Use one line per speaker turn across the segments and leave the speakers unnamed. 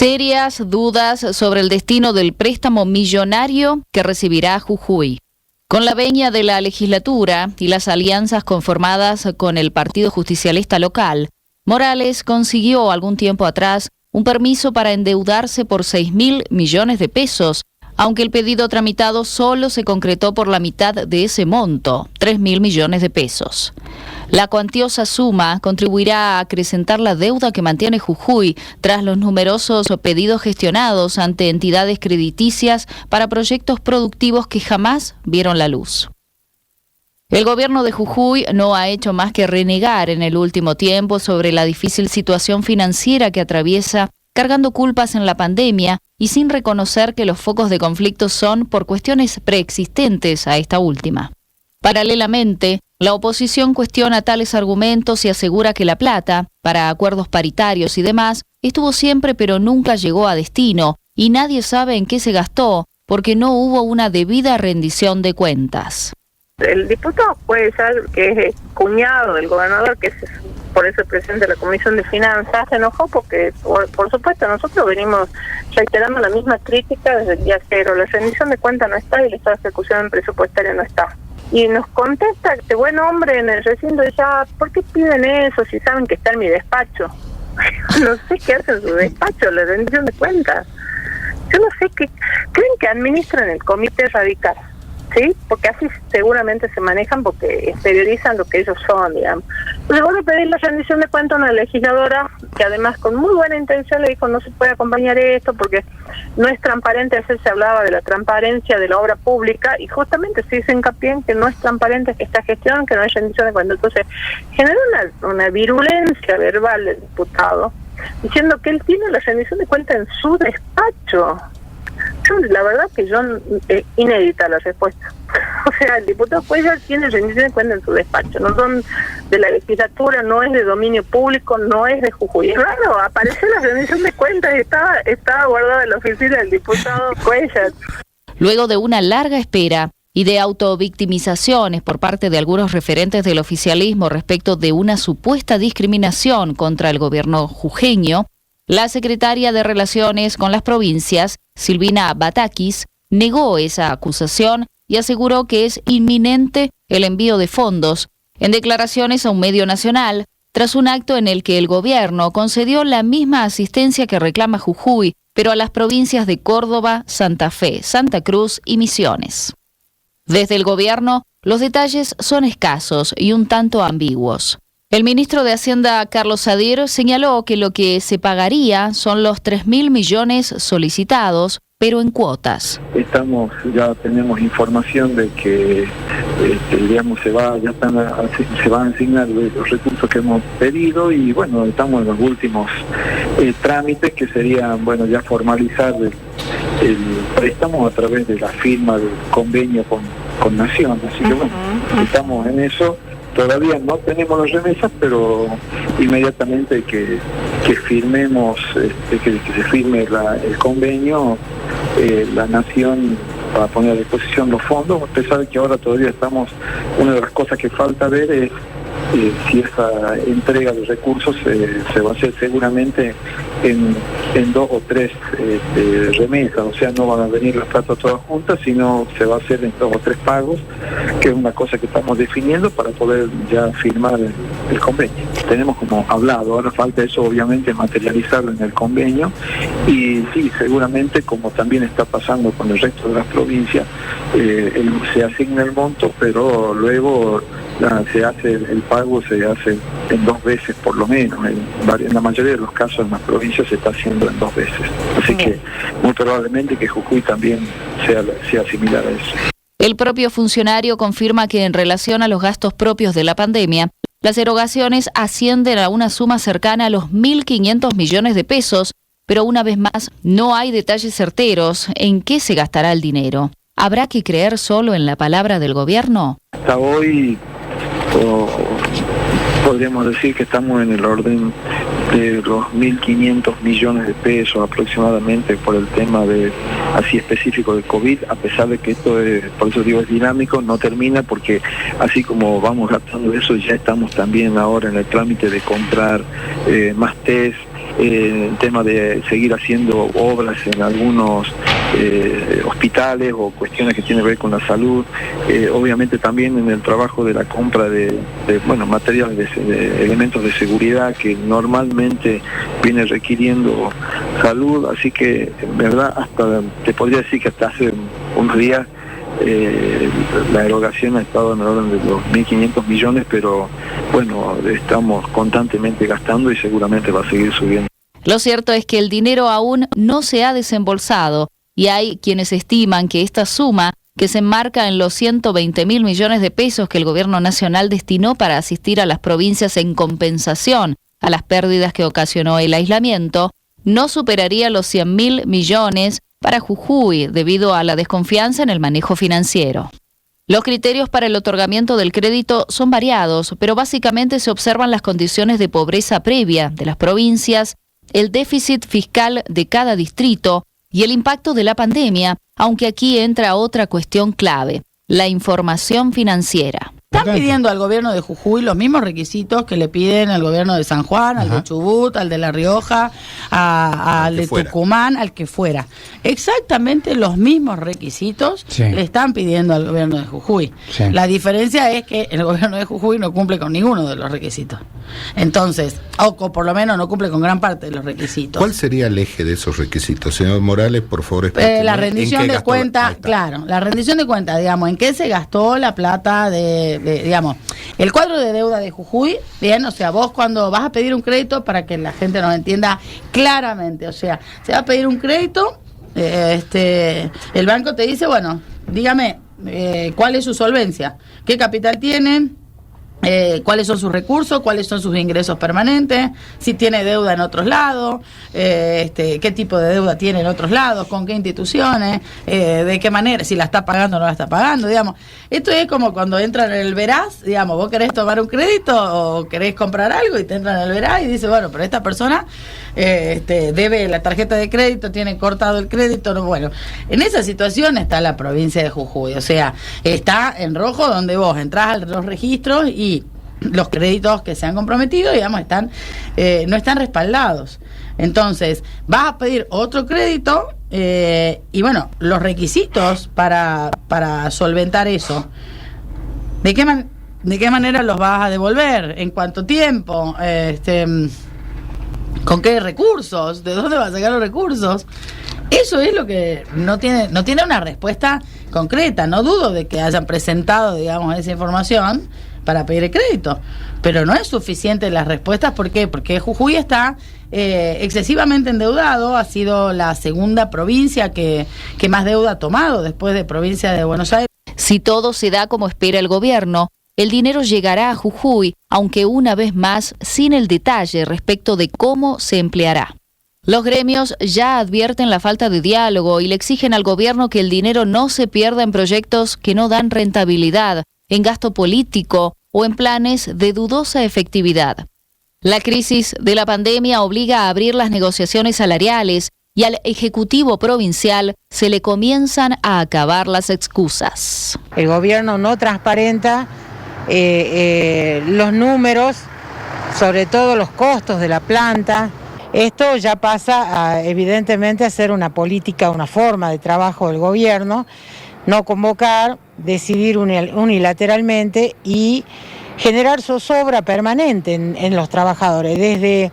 Serias dudas sobre el destino del préstamo millonario que recibirá Jujuy. Con la venia de la legislatura y las alianzas conformadas con el Partido Justicialista local, Morales consiguió algún tiempo atrás un permiso para endeudarse por 6.000 millones de pesos, aunque el pedido tramitado solo se concretó por la mitad de ese monto, 3.000 millones de pesos. La cuantiosa suma contribuirá a acrecentar la deuda que mantiene Jujuy tras los numerosos pedidos gestionados ante entidades crediticias para proyectos productivos que jamás vieron la luz. El gobierno de Jujuy no ha hecho más que renegar en el último tiempo sobre la difícil situación financiera que atraviesa, cargando culpas en la pandemia y sin reconocer que los focos de conflicto son por cuestiones preexistentes a esta última. Paralelamente, la oposición cuestiona tales argumentos y asegura que la plata, para acuerdos paritarios y demás, estuvo siempre pero nunca llegó a destino y nadie sabe en qué se gastó porque no hubo una debida rendición de cuentas.
El diputado puede ser que es cuñado del gobernador, que es por eso el presidente de la Comisión de Finanzas, se enojó porque, por supuesto, nosotros venimos reiterando la misma crítica desde el día cero. La rendición de cuentas no está y el estado de ejecución presupuestaria no está. Y nos contesta este buen hombre en el recinto, dice, ¿por qué piden eso si saben que está en mi despacho? No sé qué hacen en su despacho, la rendición de cuentas. Yo no sé qué creen que administran el comité radical, ¿sí? Porque así seguramente se manejan porque exteriorizan lo que ellos son, digamos. Entonces voy a pedir la rendición de cuentas a una legisladora que además con muy buena intención le dijo no se puede acompañar esto porque no es transparente. Ayer se hablaba de la transparencia de la obra pública y justamente se hizo hincapié en que no es transparente esta gestión, que no hay rendición de cuentas. Entonces genera una virulencia verbal del diputado diciendo que él tiene la rendición de cuentas en su despacho. La verdad que yo inédita la respuesta. O sea, el diputado Cuellar tiene rendición de cuentas en su despacho, no son de la legislatura, no es de dominio público, no es de Jujuy. Claro, apareció la rendición de cuentas y estaba guardada en la oficina del diputado Cuellar.
Luego de una larga espera y de autovictimizaciones por parte de algunos referentes del oficialismo respecto de una supuesta discriminación contra el gobierno jujeño, la secretaria de Relaciones con las Provincias, Silvina Batakis, negó esa acusación y aseguró que es inminente el envío de fondos, en declaraciones a un medio nacional, tras un acto en el que el gobierno concedió la misma asistencia que reclama Jujuy, pero a las provincias de Córdoba, Santa Fe, Santa Cruz y Misiones. Desde el gobierno, los detalles son escasos y un tanto ambiguos. El ministro de Hacienda, Carlos Sadir, señaló que lo que se pagaría son los 3.000 millones solicitados, pero en cuotas.
Ya tenemos información de que se van a asignar los recursos que hemos pedido y bueno, estamos en los últimos trámites que serían, bueno, ya formalizar el préstamo a través de la firma del convenio con Nación. Así que bueno, estamos en eso. Todavía no tenemos las remesas, pero inmediatamente que firmemos, que se firme el convenio, la Nación va a poner a disposición los fondos. Usted sabe que ahora todavía una de las cosas que falta ver es si esa entrega de recursos se va a hacer seguramente en 2 o 3 remesas, o sea, no van a venir las plata todas juntas, sino se va a hacer en 2 o 3 pagos, que es una cosa que estamos definiendo para poder ya firmar el convenio. Tenemos como hablado, ahora falta eso obviamente materializarlo en el convenio y sí, seguramente como también está pasando con el resto de las provincias, se asigna el monto, pero luego se hace el pago, se hace en 2 veces por lo menos. En la mayoría de los casos en las provincias se está haciendo en 2 veces. Así que muy probablemente que Jujuy también sea similar a eso.
El propio funcionario confirma que en relación a los gastos propios de la pandemia, las erogaciones ascienden a una suma cercana a los 1.500 millones de pesos, pero una vez más no hay detalles certeros en qué se gastará el dinero. ¿Habrá que creer solo en la palabra del gobierno?
Hasta hoy podríamos decir que estamos en el orden de los 1.500 millones de pesos aproximadamente por el tema así específico de COVID, a pesar de que esto es, por eso digo, es dinámico, no termina porque así como vamos gastando eso, ya estamos también ahora en el trámite de comprar más test el tema de seguir haciendo obras en algunos hospitales o cuestiones que tienen que ver con la salud, obviamente también en el trabajo de la compra de materiales, de elementos de seguridad que normalmente viene requiriendo salud, así que en verdad hasta te podría decir que hasta hace unos días la erogación ha estado en el orden de los 1.500 millones, pero bueno, estamos constantemente gastando y seguramente va a seguir subiendo.
Lo cierto es que el dinero aún no se ha desembolsado y hay quienes estiman que esta suma, que se enmarca en los 120.000 millones de pesos que el gobierno nacional destinó para asistir a las provincias en compensación a las pérdidas que ocasionó el aislamiento, no superaría los 100.000 millones para Jujuy debido a la desconfianza en el manejo financiero. Los criterios para el otorgamiento del crédito son variados, pero básicamente se observan las condiciones de pobreza previa de las provincias, el déficit fiscal de cada distrito y el impacto de la pandemia, aunque aquí entra otra cuestión clave, la información financiera.
Están pidiendo al gobierno de Jujuy los mismos requisitos que le piden al gobierno de San Juan, al de Chubut, al de La Rioja, al de Tucumán, al que fuera. Exactamente los mismos requisitos le están pidiendo al gobierno de Jujuy. Sí. La diferencia es que el gobierno de Jujuy no cumple con ninguno de los requisitos. Entonces, o por lo menos no cumple con gran parte de los requisitos.
¿Cuál sería el eje de esos requisitos? Señor Morales, por favor, explíqueme.
La rendición de cuenta, la rendición de cuenta, digamos, en qué se gastó la plata digamos, el cuadro de deuda de Jujuy, bien, o sea, vos cuando vas a pedir un crédito, para que la gente nos entienda claramente, o sea, se va a pedir un crédito, el banco te dice, bueno, dígame, ¿cuál es su solvencia? ¿Qué capital tienen? ¿Cuáles son sus recursos? ¿Cuáles son sus ingresos permanentes? Si tiene deuda en otros lados, qué tipo de deuda tiene en otros lados, con qué instituciones, de qué manera, si la está pagando o no la está pagando, digamos. Esto es como cuando entran en el Veraz, digamos, vos querés tomar un crédito o querés comprar algo y te entran en el Veraz y dice, bueno, pero esta persona debe la tarjeta de crédito, tiene cortado el crédito, no, bueno, en esa situación está la provincia de Jujuy, o sea, está en rojo donde vos entrás a los registros y los créditos que se han comprometido, digamos, no están respaldados. Entonces, vas a pedir otro crédito y bueno, los requisitos para solventar eso, ¿de qué manera los vas a devolver? ¿En cuánto tiempo? ¿Con qué recursos? ¿De dónde vas a sacar los recursos? Eso es lo que no tiene una respuesta concreta. No dudo de que hayan presentado, digamos, esa información para pedir el crédito, pero no es suficiente las respuestas. ¿Por qué? Porque Jujuy está excesivamente endeudado, ha sido la segunda provincia que más deuda ha tomado después de provincia de Buenos Aires.
Si todo se da como espera el gobierno, el dinero llegará a Jujuy, aunque una vez más sin el detalle respecto de cómo se empleará. Los gremios ya advierten la falta de diálogo y le exigen al gobierno que el dinero no se pierda en proyectos que no dan rentabilidad, en gasto político o en planes de dudosa efectividad. La crisis de la pandemia obliga a abrir las negociaciones salariales y al Ejecutivo Provincial se le comienzan a acabar las excusas.
El gobierno no transparenta los números, sobre todo los costos de la planta. Esto ya pasa evidentemente a ser una política, una forma de trabajo del gobierno, no convocar, decidir unilateralmente y generar zozobra permanente en los trabajadores.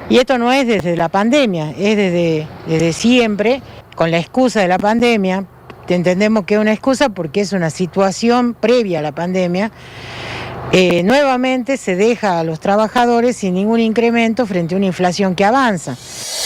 Y esto no es desde la pandemia, es desde siempre, con la excusa de la pandemia. Entendemos que es una excusa porque es una situación previa a la pandemia. Nuevamente se deja a los trabajadores sin ningún incremento frente a una inflación que avanza.